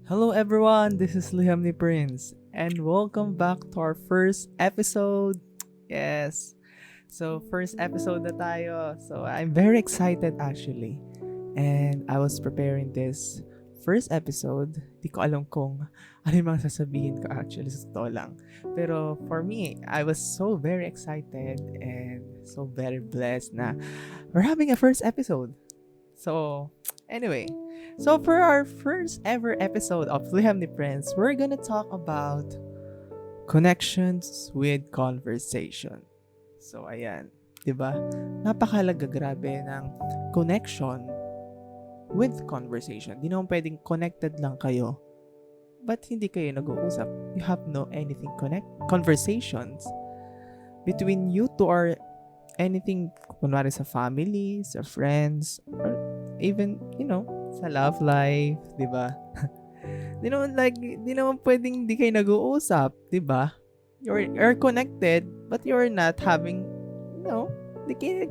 Hello everyone, this is Liam ni Prince and welcome back to our first episode. Yes. So first episode na tayo. So I'm very excited actually. And I was preparing this first episode. Di ko alam kung ano yung mga sasabihin ko actually sa totoo lang. Pero for me, I was so very excited and so very blessed na we're having a first episode. So anyway, so for our first ever episode of Liham ni Prince, we're gonna talk about connections with conversation. So ayan, 'di ba? Napakalaga grabe ng connection with conversation. Di naman pwedeng connected lang kayo, but hindi kayo nag-uusap. You have no anything conversations between you two or anything, kunwari sa family, sa friends, or even, sa love life, di ba? Di naman pwedeng di kayo nag-uusap, di ba? You're connected, but you're not having, di kayo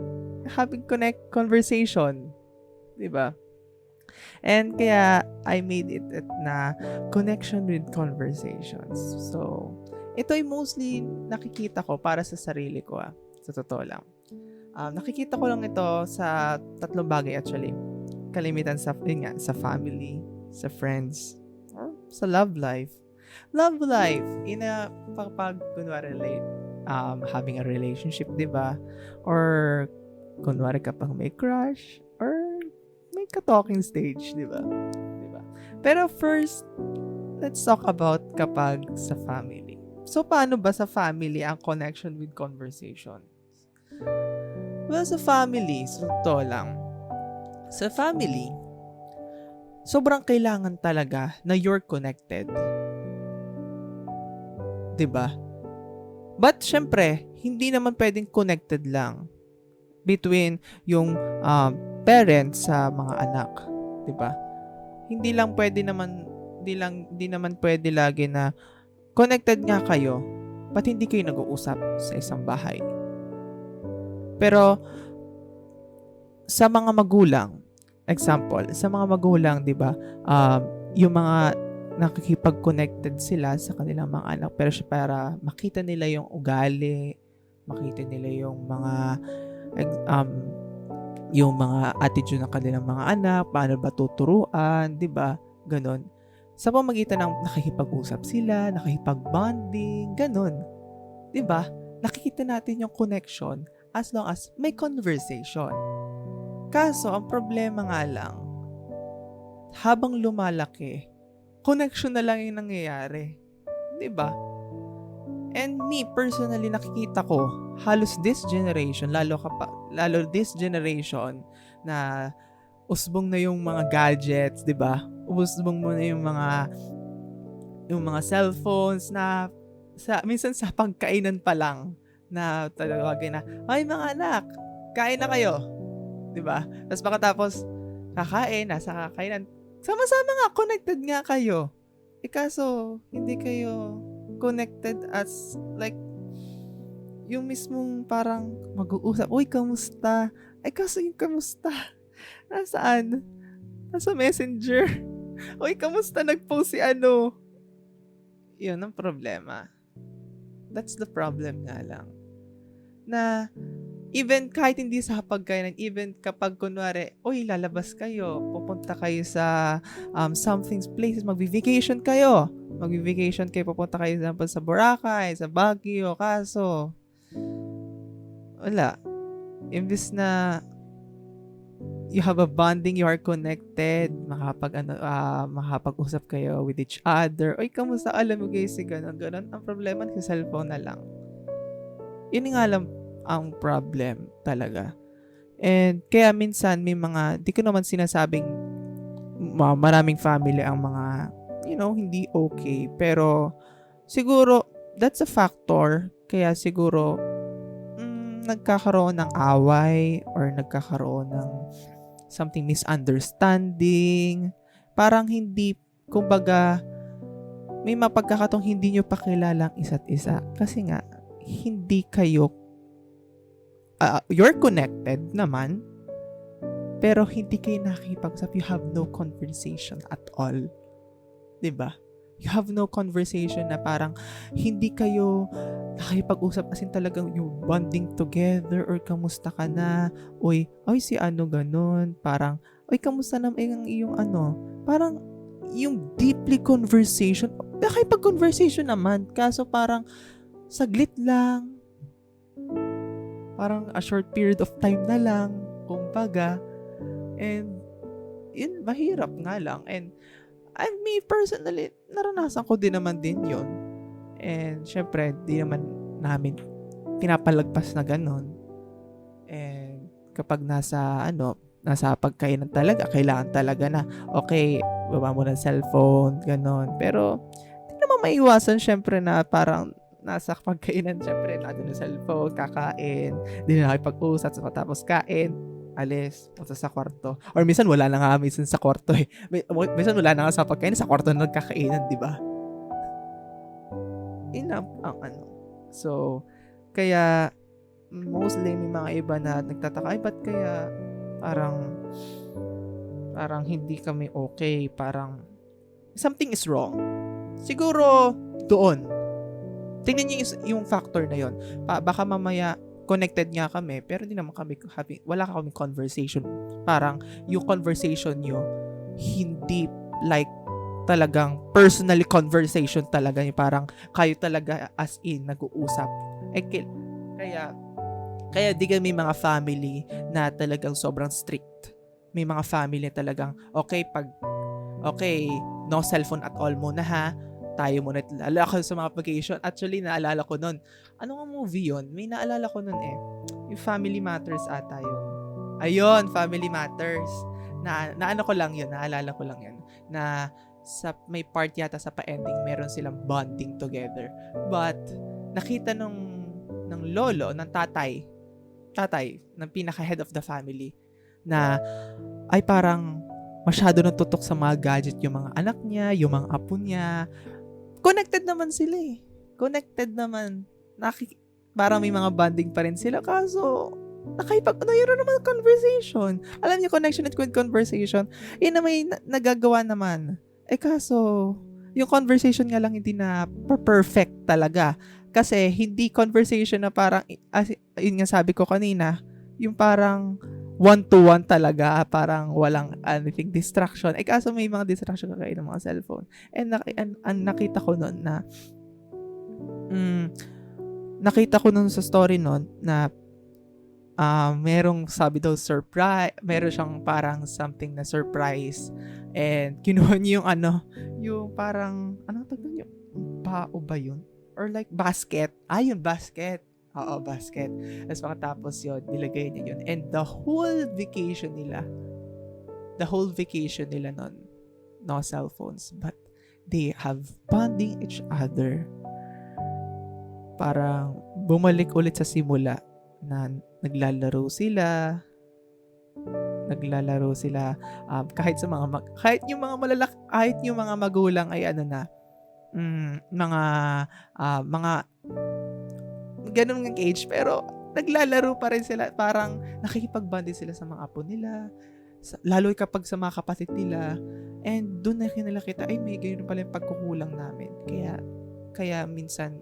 having conversation, di ba? And kaya, I made it na connection with conversations. So, ito ay mostly nakikita ko para sa sarili ko, sa totoo lang. Nakikita ko lang ito sa tatlong bagay actually. Kalimitan sa family, sa friends, or sa love life. Love life, kapag kunwari having a relationship, di ba? Or kunwari kapag may crush, or may ka-talking stage, di ba? Pero first, let's talk about kapag sa family. So, paano ba sa family ang connection with conversation? Well, sa family, so to lang. Sa family, sobrang kailangan talaga na you're connected. 'Di ba? But syempre, hindi naman pwedeng connected lang between yung parents sa mga anak, 'di ba? Hindi naman pwede lagi na connected nga kayo, but hindi kayo nag-uusap sa isang bahay. Pero sa mga magulang, example, sa mga magulang, 'di ba? Yung mga nakikipag-connected sila sa kanilang mga anak pero para makita nila yung ugali, makita nila yung mga attitude ng kanilang mga anak, paano ba tuturuan, 'di ba? Ganon. Sa pamamagitan ng nakikipag-usap sila, nakikipag-bonding, ganon. 'Di ba? Nakikita natin yung connection as long as may conversation. Kaso, ang problema nga lang, habang lumalaki, connection na lang yung nangyayari. 'Di ba? And me, personally, nakikita ko, halos this generation, lalo this generation, na usbong na yung mga gadgets, 'di ba? Usbong mo na yung mga cellphones na minsan sa pagkainan pa lang na tawagin na, "Ay mga anak, kain na kayo." 'Di ba? Tapos pagkatapos kakain, nasa kakainan, sama-sama nga, connected nga kayo. Kaso hindi kayo connected as like yung mismong parang mag-uusap, "Uy, kamusta?" Kaso yung kamusta, nasaan? Nasa Messenger. "Uy, kamusta? Nag-post si ano." Yun ang problema. That's the problem nga lang. Na even kahit hindi sa pagkainan, even kapag kunwari, "Uy, lalabas kayo, pupunta kayo sa something places, magvi-vacation kayo, pupunta kayo sa Boracay, sa Baguio." Kaso, wala. Imbis na you have a bonding, you are connected, makapag-usap kayo with each other. "Uy, kamusta? Alam mo guys, ganun. Ang problema sa cellphone na lang." Yun nga lang ang problem talaga. And kaya minsan may di ko naman sinasabing maraming family ang mga, hindi okay. Pero siguro, that's a factor. Kaya siguro, nagkakaroon ng away or nagkakaroon ng something misunderstanding. Parang hindi, kumbaga, may mapagkakataong hindi nyo pa kilala ang isa't isa. Kasi nga, hindi kayo you're connected naman, pero hindi kayo nakikipag-usap. You have no conversation at all. 'Di ba? You have no conversation na parang hindi kayo nakikipag-usap as in talagang yung bonding together or kamusta ka na? Uy, ay si ano gano'n, parang, uy kamusta naman yung iyong ano? Parang yung deeply conversation, nakikipag-conversation naman kaso parang saglit lang, parang a short period of time na lang, kumbaga. And yun, mahirap nga lang. And me personally, naranasan ko din naman din yun. And syempre, di naman namin pinapalagpas na ganun. And kapag nasa pagkainan talaga, kailangan talaga na, okay, baba mo ng cellphone, ganun. Pero, di naman maiwasan syempre na parang nasa pagkainan, syempre, nandun yung cellphone, kakain, di na nakipag-usap, tapos kain, alis, punta sa kwarto. Or minsan wala na nga minsan sa kwarto eh. Minsan wala na nga sa pagkain, sa kwarto na nagkakainan, di ba? Enough ang ano. So, kaya, mostly may mga iba na nagtataka, ay ba't kaya parang hindi kami okay, parang something is wrong. Siguro, doon. Tingnan niyo yung factor na yon. Baka mamaya, connected nga kami, pero hindi naman kami wala kami conversation. Parang yung conversation nyo, hindi like talagang personally conversation talaga. Yung parang kayo talaga as in nag-uusap. Kaya di kami mga family na talagang sobrang strict. May mga family na talagang, okay, no cellphone at all muna ha. Tayo muna. Alala ko sa mga vacation. Actually, naalala ko nun. Ano nga movie yun? May naalala ko nun eh. Yung Family Matters ata yun. Ayun, Family Matters. Naano ko lang yun. Naalala ko lang yun. Na may part yata sa pa-ending, meron silang bonding together. But, nakita ng lolo, ng tatay, ng pinaka-head of the family, na ay parang masyado nang tutok sa mga gadget yung mga anak niya, yung mga apo niya. Connected naman sila eh. Connected naman. Parang may mga bonding pa rin sila. Kaso, mayroon naman conversation. Alam niyo, connection at conversation, yun na may nagagawa naman. Kaso, yung conversation nga lang hindi na perfect talaga. Kasi, hindi conversation na parang, yun nga sabi ko kanina, yung parang one-to-one talaga, parang walang anything distraction. Kaso may mga distraction kagaya ng mga cellphone. And nakita ko nun na nakita ko nun sa story nun na merong sabi daw surprise, meron siyang parang something na surprise, and kinuha niya yung parang, anong tawag niyo? Bao ba yun? Or like basket. Yun, basket. Oo, basket. Tapos makatapos yun, nilagay niya yun. And the whole vacation nila nun, no cellphones, but they have bonding each other. Parang bumalik ulit sa simula na naglalaro sila kahit yung mga magulang ay mga ganun ng age, pero naglalaro pa rin sila. Parang nakikipag-bonding sila sa mga apo nila, lalo kapag sa mga kapatid nila. And doon na nila kita, ay may ganyan pala yung pagkukulang namin. Kaya minsan,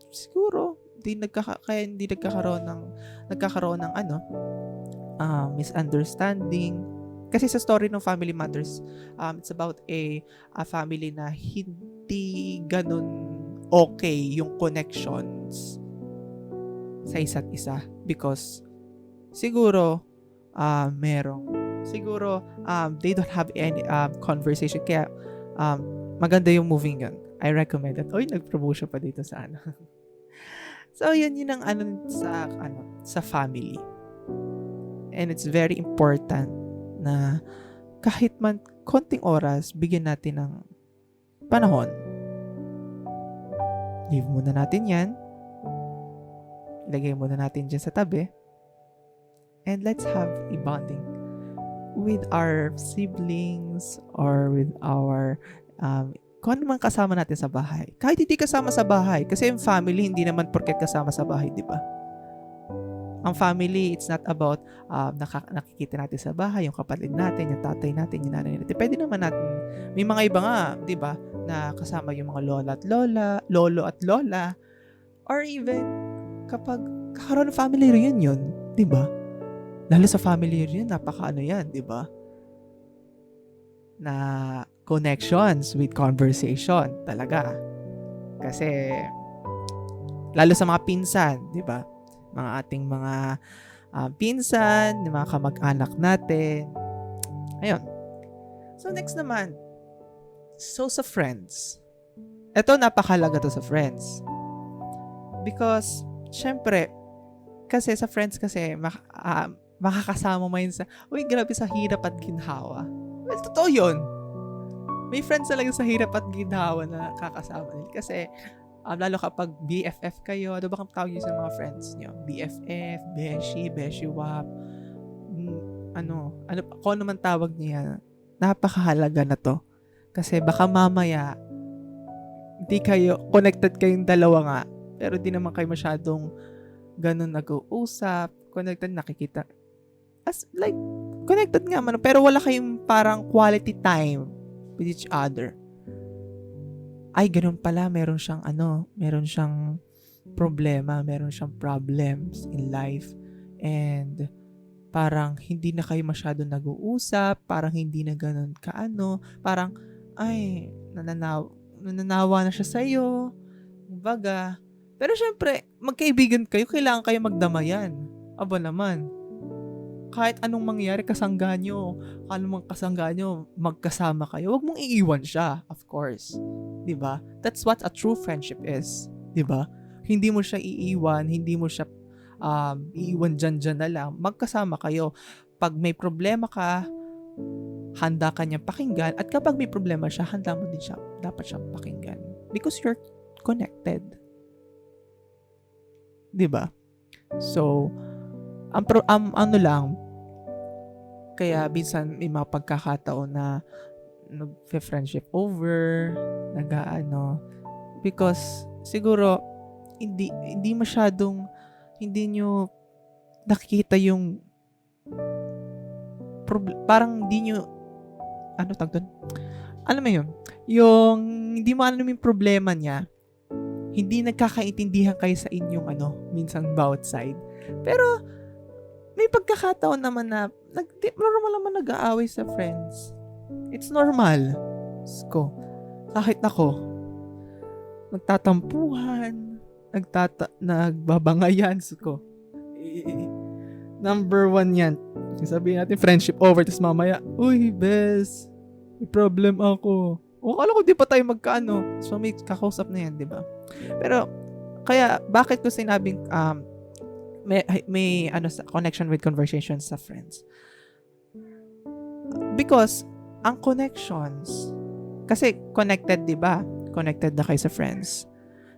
siguro, hindi nagkakaroon ng misunderstanding. Kasi sa story ng Family Matters, it's about a family na hindi ganun okay yung connections sa isa't isa, because siguro they don't have any conversation. Kaya maganda yung movie yun. I recommend it. Nag-promotion pa dito sa So yun ang sa family. And it's very important na kahit man konting oras, bigyan natin ng panahon. Leave muna natin yan. Ilagay muna natin dyan sa tabi. And let's have a bonding with our siblings or with our kung ano man kasama natin sa bahay. Kahit hindi kasama sa bahay. Kasi yung family, hindi naman porket kasama sa bahay, di ba? Ang family, it's not about nakikita natin sa bahay, yung kapatid natin, yung tatay natin, yung nanay natin. Pwede naman natin, may mga iba nga, di ba, na kasama yung mga lola at lola, lolo at lola, or even kapag kakaroon ng family reunion, di ba? Lalo sa family reunion, napaka yan, di ba? Na connections with conversation talaga. Kasi lalo sa mga pinsan, di ba? Mga ating mga pinsan, mga kamag-anak natin. Ayun. So next naman, so sa friends. Ito napakalaga to sa friends. Because, syempre, kasi sa friends kasi, makakasama mo yun sa, uy, grabe sa hirap at ginhawa. Well, totoo yun. May friends talaga sa hirap at ginhawa na kakasama nila. Kasi, lalo kapag BFF kayo, ano ba kang tawag nyo sa mga friends nyo? BFF, Beshi Wap, kung ano man tawag niya, napakahalaga na to. Kasi baka mamaya, hindi kayo, connected kayong dalawa nga, pero di naman kayo masyadong ganun nag-uusap, connected, nakikita. As like, connected nga man, pero wala kayong parang quality time with each other. Ay, ganun pala, meron siyang problema, meron siyang problems in life, and parang hindi na kayo masyado nag-uusap, parang hindi na ganun kaano, parang, ay, nananawa na siya sa'yo, kumbaga. Pero syempre, magkaibigan kayo, kailangan kayo magdamayan. Aba naman, kahit anong mangyari, kasangga nyo, magkasama kayo, wag mong iiwan siya, of course. Diba? That's what a true friendship is. Diba? Hindi mo siya iiwan, hindi mo siya iiwan dyan na lang. Magkasama kayo. Pag may problema ka, handa ka niyang pakinggan. At kapag may problema siya, handa mo din siya. Dapat siyang pakinggan. Because you're connected. Diba? So, kaya minsan may mga pagkakataon na nag-friendship over, because siguro hindi masyadong, hindi nyo nakikita yung parang hindi nyo, alam mo yun, yung hindi mo alam yung problema niya, hindi nagkakaintindihan kayo sa inyong minsan bawat side. Pero may pagkakataon naman na normal naman nag-aaway sa friends. It's normal. Kahit ako, nagtatampuhan, nagbabangayan. Number 1 yan. Sabihin natin friendship over, tapos mamaya, uy, bes, may problem ako. O, alam ko, di pa tayo magkaano. So, may kakausap na yan, di ba? Pero, kaya, bakit ko sinabing, may connection with conversations sa friends? Because, ang connections, kasi connected, di ba? Connected na kayo sa friends.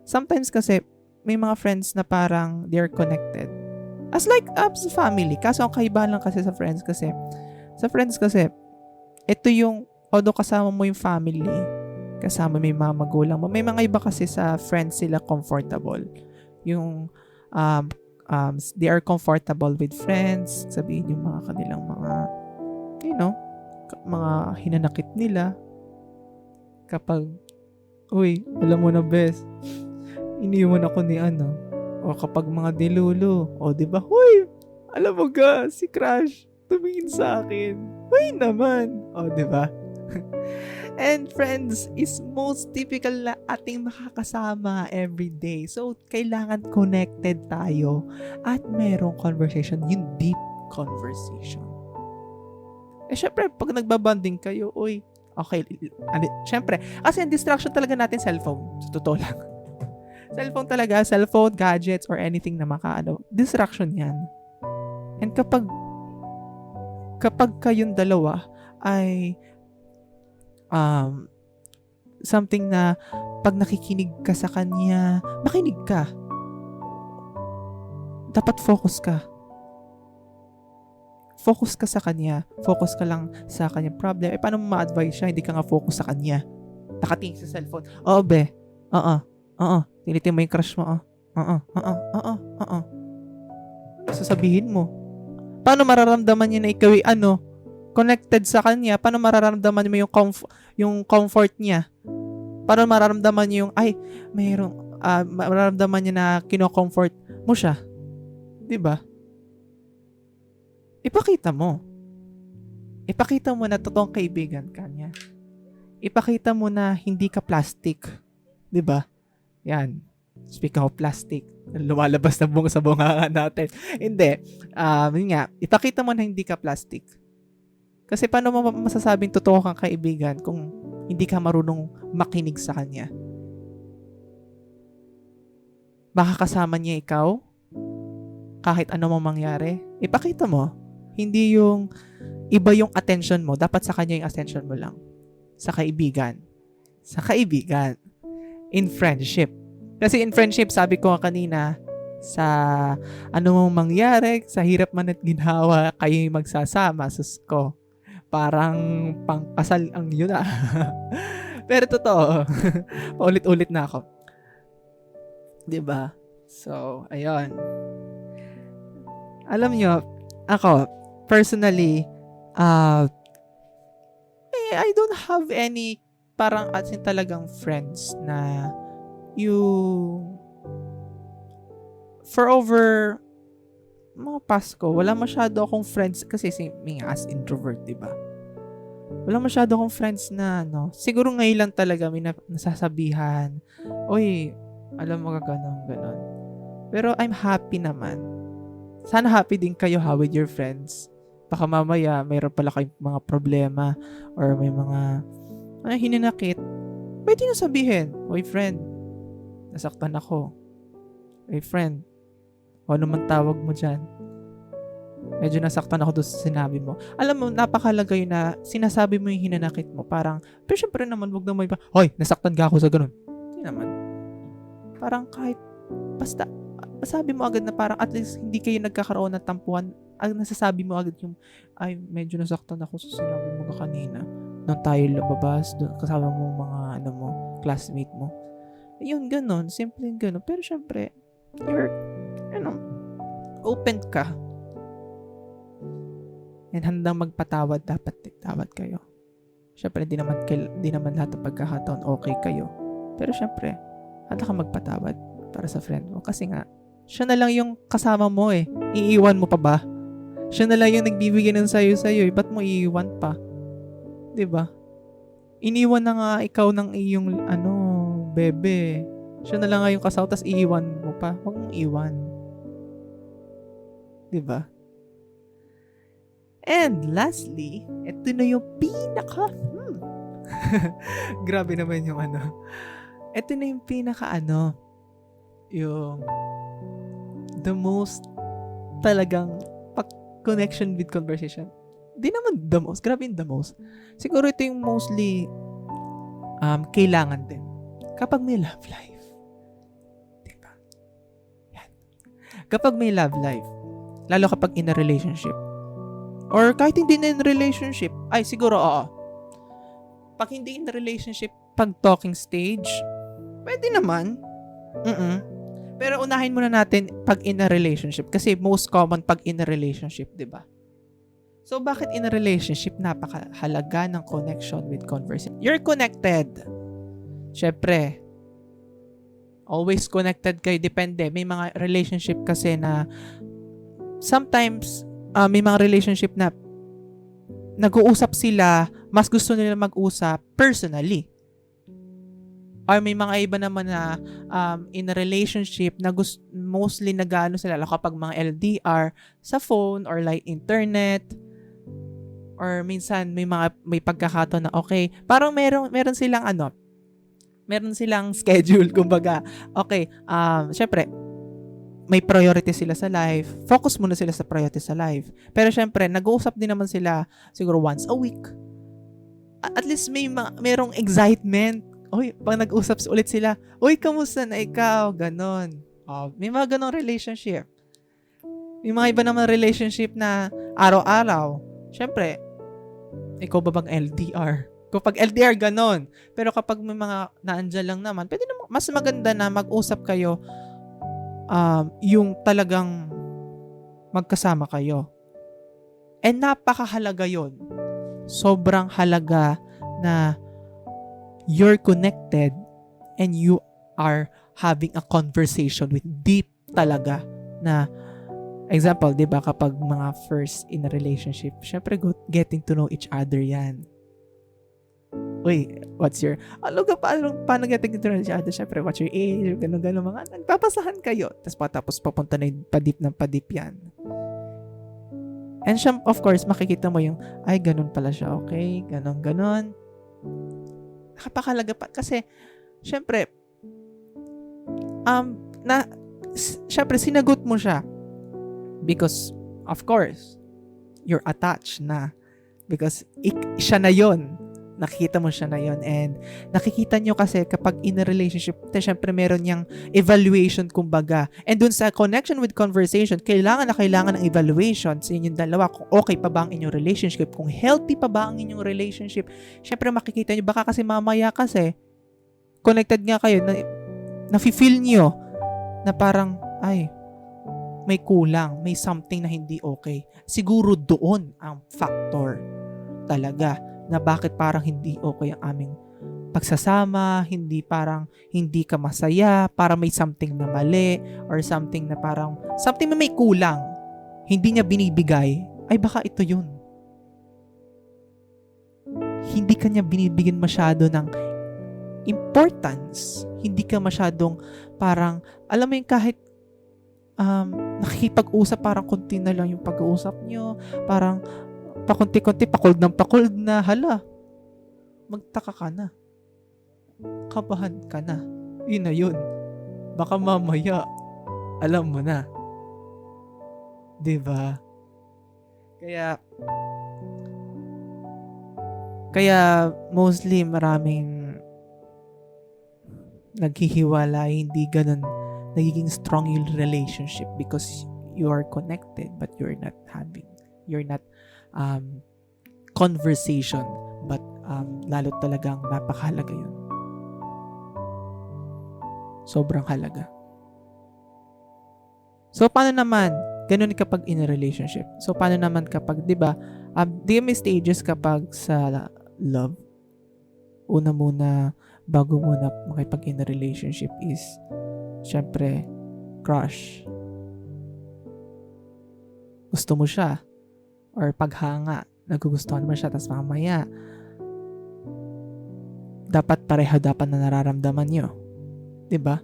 Sometimes kasi, may mga friends na parang they're connected. As sa family. Kaso ang kaibahan lang kasi sa friends kasi, ito yung, although kasama mo yung family, kasama may mga magulang mo, may mga iba kasi sa friends sila comfortable. Yung, they are comfortable with friends, sabihin yung mga kanilang mga, mga hinanakit nila. Kapag, uy, alam mo na best, iniwan ako ni o kapag mga dilulo, o diba, uy, alam mo ga, si Crush, tumingin sa akin, uy naman, o diba? And friends is most typical na ating makakasama every day. So, kailangan connected tayo at merong conversation, yung deep conversation. Syempre, pag nagbabanding kayo, uy, okay, syempre, kasi ang distraction talaga natin cellphone. Sa totoo lang. Cellphone, gadgets, or anything na distraction yan. And kapag kayong dalawa ay something na pag nakikinig ka sa kanya, makinig ka. Dapat focus ka. Focus ka sa kanya. Focus ka lang sa kanyang problem. Paano mo ma-advise siya? Hindi ka nga focus sa kanya. Nakatingin sa cellphone. Oo, be. Oo. Tinitin mo yung crush mo. sasabihin mo? Paano mararamdaman niya na ikaw ay connected sa kanya? Paano mararamdaman mo yung comfort niya? Paano mararamdaman niya yung, mararamdaman niya na kino-comfort mo siya? 'Di ba? Ipakita mo. Ipakita mo na totoong kaibigan ka niya. Ipakita mo na hindi ka plastic. 'Di ba? Yan. Speaking of plastic, lumalabas na sa bunga natin. Hindi. Yun nga, ipakita mo na hindi ka plastic. Kasi paano mo masasabing totoo kang kaibigan kung hindi ka marunong makinig sa kanya? Makakasama niya ikaw kahit ano mang mangyari. Ipakita mo. Hindi yung iba yung attention mo. Dapat sa kanya yung attention mo lang. Sa kaibigan. Sa kaibigan. In friendship. Kasi in friendship, sabi ko kanina, sa ano mang mangyari, sa hirap man at ginhawa, kayo yung magsasama. Sus ko. Parang pangkasal ang yun Pero totoo. Paulit-ulit na ako. 'Di ba? So, ayun. Alam nyo, ako, personally, I don't have any parang atin talagang friends na for over mga Pasko, wala masyado akong friends kasi as introvert, diba? Wala masyado akong friends na siguro ngayon lang talaga may nasasabihan, oy, alam mo ka ganon. Pero I'm happy naman. Sana happy din kayo with your friends. Baka mamaya mayroon pala kayong mga problema or may mga hinanakit. Pwede nyo sabihin, oy friend, nasaktan ako. Oy friend, ano man tawag mo dyan. Medyo nasaktan ako doon sa sinabi mo. Alam mo, napakalaga yun na sinasabi mo yung hinanakit mo. Parang, pero syempre naman, wag na may hoy, nasaktan ka ako sa ganun. Hindi naman. Parang kahit, basta, sabi mo agad na parang at least hindi kayo nagkakaroon ng tampuhan. Nasasabi mo agad yung, medyo nasaktan ako sa sinabi mo kanina. Nung tayo lababas, doon, kasama mo mga, classmate mo. Yun, ganun. Simple yung ganun. Pero syempre, you're, open ka. And handang magpatawad, dapat tawad kayo. Syempre, di naman lahat ng pagkakataon okay kayo. Pero syempre, handa ka magpatawad para sa friend mo. Kasi nga, siya na lang yung kasama mo Iiwan mo pa ba? Siya na lang yung nagbibigay ng sayo-sayo Ba't mo iiwan pa? 'Di ba? Iniwan na nga ikaw ng iyong bebe. Siya na lang nga yung kasama tas iiwan mo pa. Huwag mong iwan. 'Di ba? And lastly, ito na yung pinaka grabe naman yung ito na yung pinaka yung the most talagang connection with conversation. Di naman the most. Grabe yung the most. Siguro ito yung mostly kailangan din. Kapag may love life. Diba? Yan. Kapag may love life, lalo kapag in a relationship, or kahit hindi na in relationship, siguro oo. Pag hindi in a relationship, pag talking stage, pwede naman. Pero unahin muna natin pag in a relationship kasi most common pag in a relationship, 'di ba? So bakit in a relationship napakahalaga ng connection with conversation? You're connected. Syempre, always connected kayo, depende. May mga relationship kasi na sometimes may mga relationship na nag-uusap sila, mas gusto nila mag-usap personally. Or may mga iba naman na in a relationship na mostly nag-ano sila kapag mga LDR sa phone or like internet. Or minsan may pagkakataon na okay, parang meron silang schedule kumbaga. Okay, syempre may priority sila sa life. Focus muna sila sa priority sa life. Pero syempre, nag-uusap din naman sila siguro once a week. At least merong excitement. Oy, pag nag-usap ulit sila, oy, kamusta na ikaw? Ganon. May mga ganong relationship. May mga iba naman relationship na araw-araw. Syempre, ikaw ba bang LDR? Kapag LDR, ganon. Pero kapag may mga naandyan lang naman, pwede naman, mas maganda na mag-usap kayo yung talagang magkasama kayo. And napakahalaga yon. Sobrang halaga na you're connected and you are having a conversation with deep talaga na example, 'di ba, kapag mga first in a relationship, syempre getting to know each other 'yan. Uy, what's your paano getting to know each other? Syempre, what's your age? Ganun mga nagpapasahan kayo. Tapos papunta na yung padip yan. And of course, makikita mo yung, ay, ganun pala siya, okay? Ganon. Nakapakalaga pa. Kasi, syempre, syempre, sinagot mo siya. Because, of course, you're attached na. Because, siya na yon. Nakikita mo siya na yon. And, nakikita nyo kasi kapag in a relationship, syempre, meron niyang evaluation, kumbaga. And dun sa connection with conversation, kailangan ng evaluation sa inyong dalawa. Kung okay pa ba ang inyong relationship, kung healthy pa ba ang inyong relationship. Syempre, makikita nyo, baka kasi mamaya kasi, connected nga kayo, nafe-feel nyo na parang, ay, may kulang, may something na hindi okay. Siguro doon ang factor talaga na bakit parang hindi okay ang aming pagsasama, hindi ka masaya, parang may something na mali, or something na something na may kulang, hindi niya binibigay, ay baka ito yun. Hindi ka niya binibigyan masyado ng importance, hindi ka masyadong parang, alam mo yung kahit nakikipag-usap, parang konti na lang yung pag-uusap nyo, parang pakunti-kunti, pakold na, hala, magtaka ka na. Kabahan ka na. Yun na yun. Baka mamaya, alam mo na. Diba? Kaya mostly maraming naghihiwalay, hindi ganun nagiging strong yung relationship because you are connected but you're not conversation, but lalo talagang napakahalaga yun. Sobrang halaga. So, paano naman ganun kapag in a relationship? So, paano naman kapag, di ba, may stages kapag sa love? Una muna, bago muna makipag in a relationship is, syempre, crush. Gusto mo siya. Or paghanga, nagugustuhan mo siya, tapos mamaya, pareho dapat na nararamdaman nyo. Diba?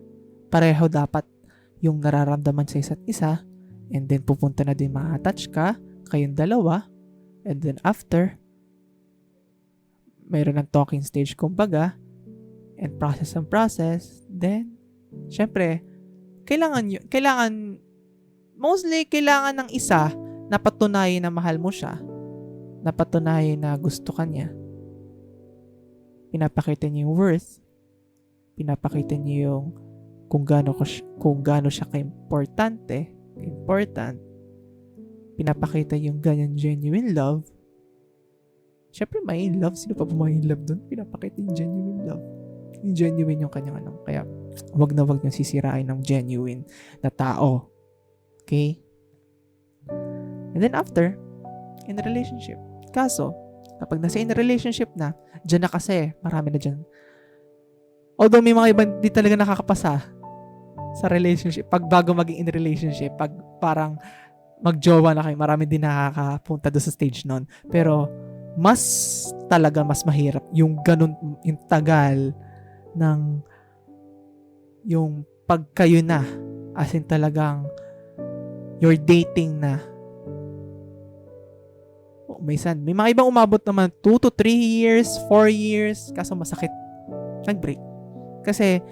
Pareho dapat yung nararamdaman sa isa't isa, and then pupunta na din ma-attach ka, kayong dalawa, and then after, mayroon ng talking stage, kumbaga, and process, then, syempre, mostly kailangan ng isa na patunayan na mahal mo siya, na patunayan na gusto ka niya. Pinapakita niyo yung worth, pinapakita niyo yung kung gaano siya important, pinapakita yung ganyan genuine love. Syempre may love, sino pa may love doon? Pinapakita yung genuine love. Yung genuine yung kanyang kaya wag niyo sisirain ng genuine na tao. Okay? And then after, in a relationship. Kaso, kapag nasa in a relationship na, dyan na kasi, marami na dyan. Although may mga iba di talaga nakakapasa sa relationship, pag bago maging in a relationship, pag parang magjowa na kayo, marami din nakakapunta doon sa stage nun. Pero, mas mahirap yung ganun, yung tagal ng yung pag kayo na, as in talagang you're dating na. May mga ibang umabot naman 2 to 3 years, 4 years, kaso masakit. Nag-break. Kasi,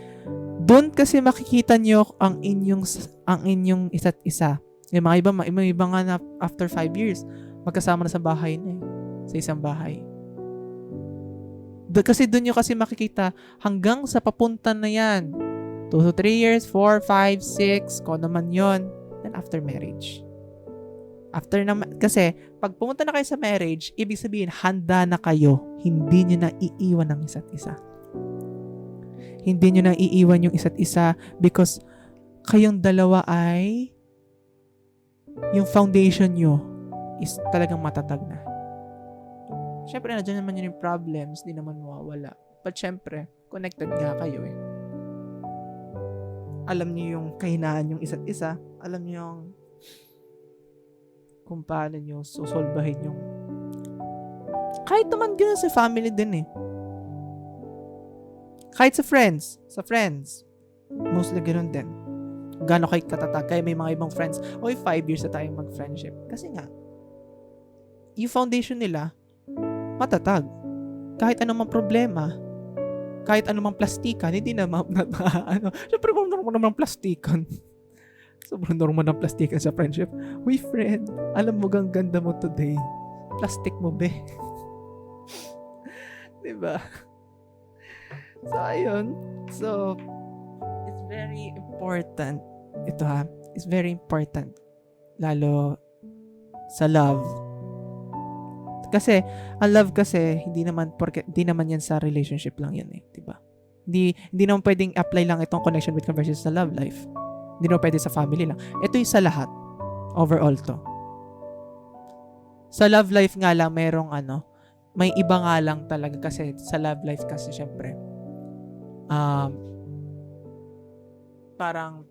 doon kasi makikita nyo ang inyong isa't isa. Yung mga iba nga na after 5 years, magkasama na sa bahay na sa isang bahay. Kasi doon nyo kasi makikita hanggang sa papunta na yan. 2 to 3 years, 4, 5, 6, kung naman yon. Then after marriage. Kasi pag pumunta na kayo sa marriage, ibig sabihin handa na kayo. Hindi nyo na iiwan ng isa't isa. Hindi nyo na iiwan yung isa't isa because kayong dalawa ay yung foundation nyo is talagang matatag na. Syempre, nandiyan naman yun yung problems, di naman mawawala. But syempre, connected nga kayo eh. Alam niyo yung kahinaan yung isa't isa. Alam niyo yung kung paano nyo susolbahin yung kahit naman gano'n sa family din eh. Kahit sa friends. Mostly gano'n din. Gano'n kayo katatag. Kaya may mga ibang friends, 5 years na tayong mag-friendship. Kasi nga, yung foundation nila, matatag. Kahit anumang problema, kahit anumang plastikan, hindi na syempre kung normal naman plastikan. Sobrang normal ng plastikan sa friendship. Uy, friend, alam mo gang ganda mo today. Plastic mo, be. Diba? So, ayun. So, it's very important. Ito ha, it's very important. Lalo sa love. Kasi, ang love kasi, hindi naman yan sa relationship lang yan eh. Diba? Hindi naman pwedeng apply lang itong connection with conversion sa love life. Hindi naman pwede sa family lang. Ito yung sa lahat. Overall to. Sa love life nga lang, may iba nga lang talaga kasi sa love life kasi syempre, parang,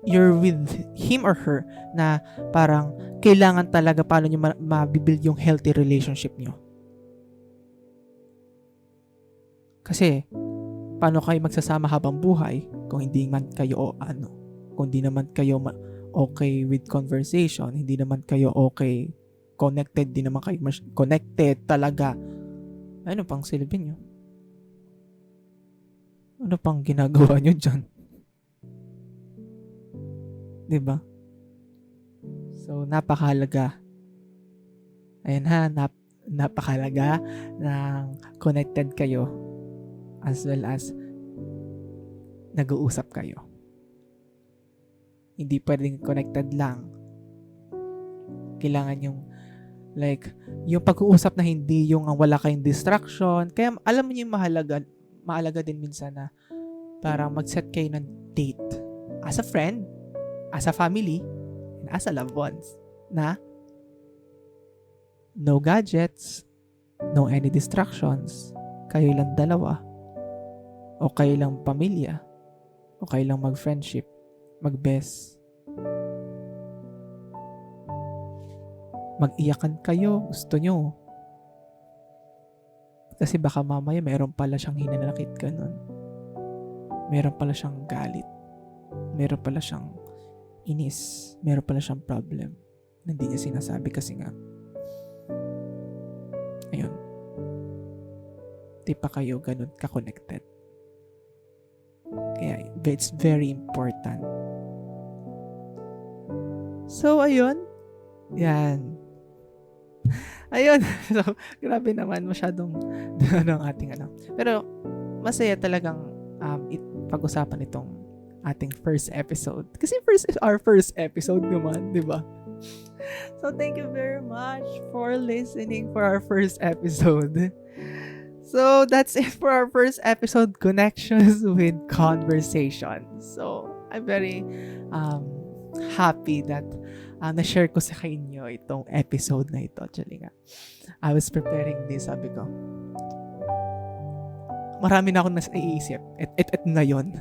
you're with him or her na parang kailangan talaga paano nyo mabibuild yung healthy relationship nyo. Kasi, paano kayo magsasama habang buhay kung hindi man kayo kung hindi naman kayo okay with conversation, hindi naman kayo okay connected, di naman kayo connected talaga. Ano pang silbi nyo? Ano pang ginagawa nyo dyan? Diba? So, napakahalaga. Ayan ha, napakahalaga ng connected kayo as well as nag-uusap kayo. Hindi pwedeng connected lang. Kailangan yung yung pag-uusap na hindi yung wala kayong distraction. Kaya alam niyo yung mahalaga din minsan na parang mag-set kayo ng date as a friend, as a family, and as a loved ones na no gadgets, no any distractions, kayo lang dalawa, o kayo lang pamilya, o kayo lang mag-friendship, mag-best. Mag-iyakan kayo, gusto nyo. Kasi baka mamaya meron pala siyang hinanakit ganun. Meron pala siyang galit. Meron pala siyang inis. Meron pala siyang problem na hindi niya sinasabi kasi nga. Ayun. Di pa kayo ganun ka-connected. Kaya it's very important. So, ayun. Yan. Ayun. So, grabe naman. Masyadong ang ating Pero, masaya talagang pag-usapan itong ating first episode. Kasi our first episode naman, di ba? So, thank you very much for listening for our first episode. So, that's it for our first episode, Connections with Conversation. So, I'm very happy that na-share ko sa inyo itong episode na ito. Actually nga, I was preparing this, sabi ko, marami na akong nasa iisip. Ito na yun.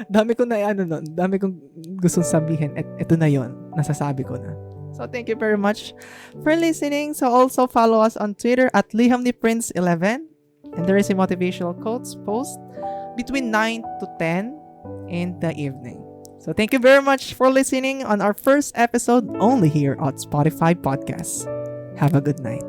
Dami kong gustong sabihin. Ito na yun. Nasasabi ko na. So, thank you very much for listening. So, also follow us on Twitter at LihamNiPrince11. And there is a motivational quotes post between 9 to 10 in the evening. So thank you very much for listening on our first episode only here on Spotify Podcasts. Have a good night.